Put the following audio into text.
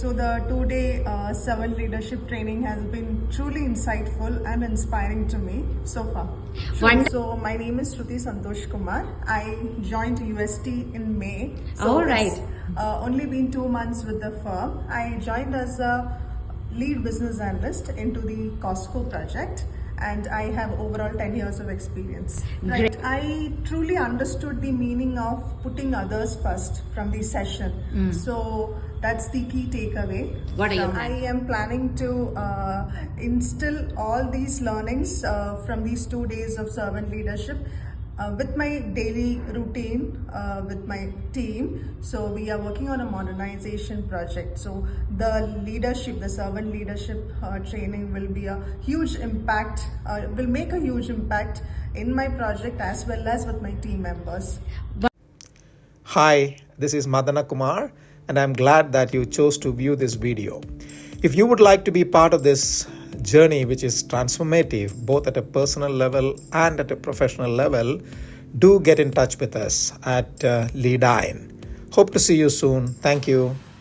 So the two-day servant leadership training has been truly insightful and inspiring to me so far. So my name is Sruthi Kumar. I joined UST in May. So All right. It's only been 2 months with the firm. I joined as a lead business analyst into the Costco project, and I have overall 10 years of experience. Right. I truly understood the meaning of putting others first from the session. So that's the key takeaway. What are you I am planning to instill all these learnings from these 2 days of servant leadership with my daily routine with my team. So we are working on a modernization project. So the servant leadership training will be a huge impact, will make a huge impact in my project as well as with my team members. Hi, this is Madana Kumar, and I'm glad that you chose to view this video. If you would like to be part of this journey, which is transformative both at a personal level and at a professional level, do get in touch with us at Leadyne. Hope to see you soon. Thank you.